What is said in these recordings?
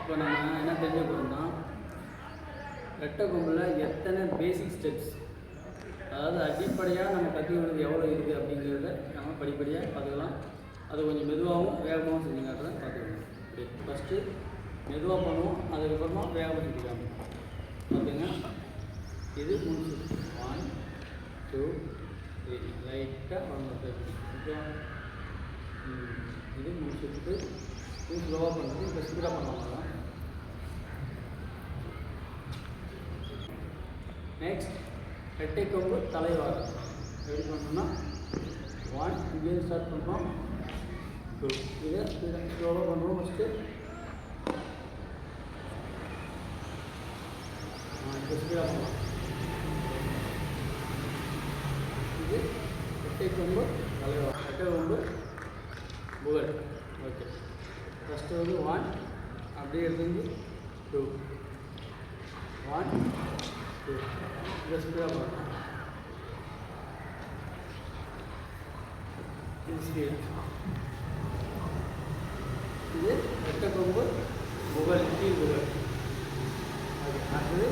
இப்போ நம்ம என்ன தெரிஞ்ச போகிறோம்னா ரெட்டை கொம்பில் எத்தனை பேசிக் ஸ்டெப்ஸ், அதாவது அடிப்படையாக நம்ம கற்றுக்கிறது எவ்வளோ இருக்குது அப்படிங்கிறத நம்ம படிப்படியாக பார்த்துக்கலாம். அது கொஞ்சம் மெதுவாகவும் வேகமாகவும் செஞ்சுங்கிறத பார்த்துக்கலாம். ஃபஸ்ட்டு மெதுவாக பண்ணுவோம், அதுக்கப்புறமா வேகமாக செஞ்சுக்காங்க. பார்த்துங்க, இது 3 1 2 3 லைட்டாக வந்து ஓகே. இது 3 ஷிஃப்ட்டு. இது ஸ்லோவாக பண்ணுறது, இப்போ ஸ்பீடாக பண்ணலாம். நெக்ஸ்ட் ரெட்டை கொம்பு தலைவாறு எப்படி பண்ணோம்னா 1 இங்கேருந்து ஸ்டார்ட் பண்ணுறோம், 2 இதை ஸ்லோவாக பண்ணுறோம். ஃபஸ்ட்டு ஸ்பீடாக பண்ணலாம். இது ரெட்டை கொம்பு தலைவாறு, ரெட்டை கொம்பு புகழ். ஓகே, ஃபஸ்ட்டு வந்து 1 அப்படியே எடுத்து 2 1 2 இதை ஸ்பீடாக பண்ணலாம். இது ஸ்பீட். இது ரெட்டை கொம்பு புகழ், கீழ் புகழ். அது அடுத்தது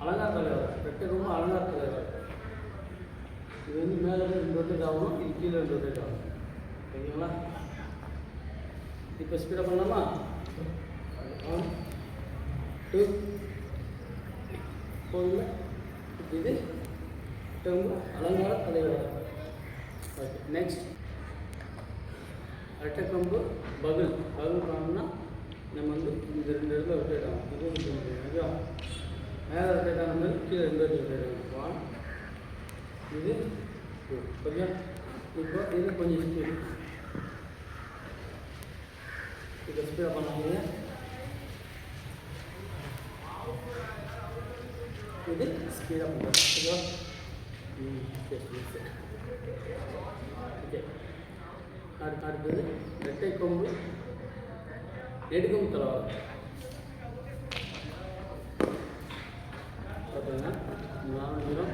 அலங்கார தலைவர், ரெட்டை கொம்பு அலங்கார தலைவர். இது வந்து மேலே 2 ரொட்டேட் ஆகணும், இது கீழே 2 ரொட்டேட் ஆகும். ஓகேங்களா? இப்போ ஸ்பீடாக பண்ணலாமா? 1 2 போதுங்க. இது கொம்பு அலங்கார தலைவர். ஓகே, நெக்ஸ்ட் ரெட்டை கொம்பு பகுல். பகுல் பண்ணோம்னா நம்ம வந்து இந்த 2 இடத்துல ரொட்டேட் ஆகும். இது ஓகேவா? மேலே ரொட்டேட் ஆன மாதிரி கீழே 2 இடத்துல ரொட்டேட் ஆகும். 1 இது 2 ஓகே. இப்போ இது கொஞ்சம் ஸ்பீட், இப்போ ஸ்பீடாக பண்ணாங்க. இது ஸ்பீடாக பண்ணுறோம். ஓகேவா? ஓகே, அடுத்தது ரெட்டை கொம்பு நெடுக்கும் தலைவாறு. பார்த்தீங்கன்னா 4 நிறம்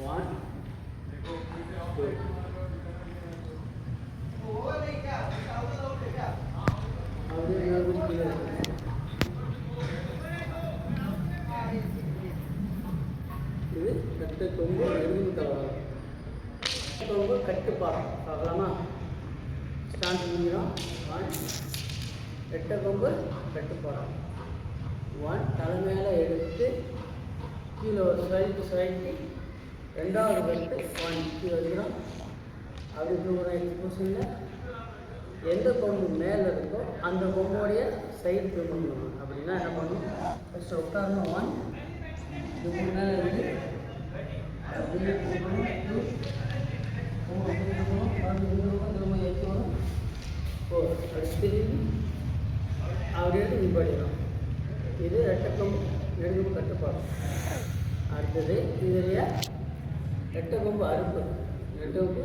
1 2 அப்படியே கீழே இது ரெட்டை கொம்பு நெடுக்கும் தலைவாறு. கொம்பு கட்டுப்பாடம் பார்க்கலாமா? ஸ்டாண்ட் பண்ணிக்கிறோம். 1 ரெட்டை கொம்பு கட்டுப்பாடம். 1 தலை மேலே எடுத்து கீழே ஒரு சுழட்டி 2வது கட்டு 1 கீழே வைக்கிறோம். அப்படி ஒரு எக்ஸ்போஷனில் எந்த கொம்பு மேலே இருக்கோ அந்த கொம்போடைய சைடு பண்ணணும். அப்படின்னா என்ன பண்ணணும்? ஃபஸ்ட்டு உட்காரணும். 1 இது மேலே இருந்து அப்படியே 2 திரும்ப ஏற்றணும். அடுத்து அப்படியே நிப்பாடிடும். இது ரெட்டை கொம்பு நெடுக்கும் கட்டுப்பாடு. அடுத்தது இதுலையே ரெட்டை கொம்பு அறுப்பு. ரெட்டை கொம்பு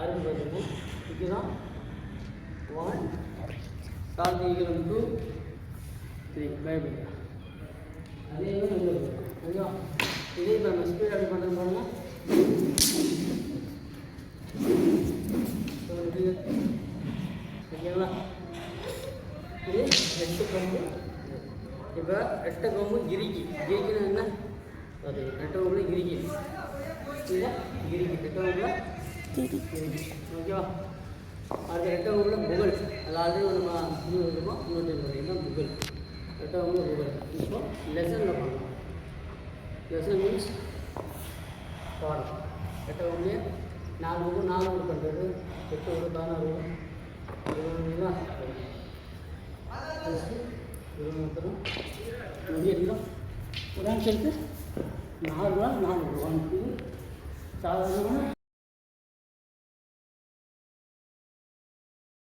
அறுப்பு பார்த்துக்கணும். இதுதான் 1 சாந்திகிரம் 2 3 பயப்பட அதே மாதிரி ஓகேவா? இதே இப்போ நம்ம ஸ்பீட் அப்படி பண்ணுறது பாருங்கள். ஓகேங்களா? இது ரெட்டை கொம்பு. இப்போ ரெட்டை கொம்பு கிரிக்கி. கிரிக்கினா என்ன? அது ரெட்டை கொம்புல கிரிக்கி. இல்லை கிரிக்கி, ரெட்டை கொம்புல கிரிக்கி. ஓகேவா? அது ரெட்டை கொம்புல புகழ். அதாவது நம்ம இன்னும் இருக்கோம், இன்னொரு பார்த்தீங்கன்னா புகழ். ரெட்டை கொம்புல புகழ். இப்போ லெசனில் பண்ணலாம். லெசன் மீன்ஸ் பாடம். ரெட்டை கொம்புலேயே 4 ஊர் 4 ஊர் பண்ணுறது, 8 ஊர் 16 ஊர் 20 ஒரு ஆன்சருக்கு 4 ரூபா 4 ரூபா. இது சாதாரணமான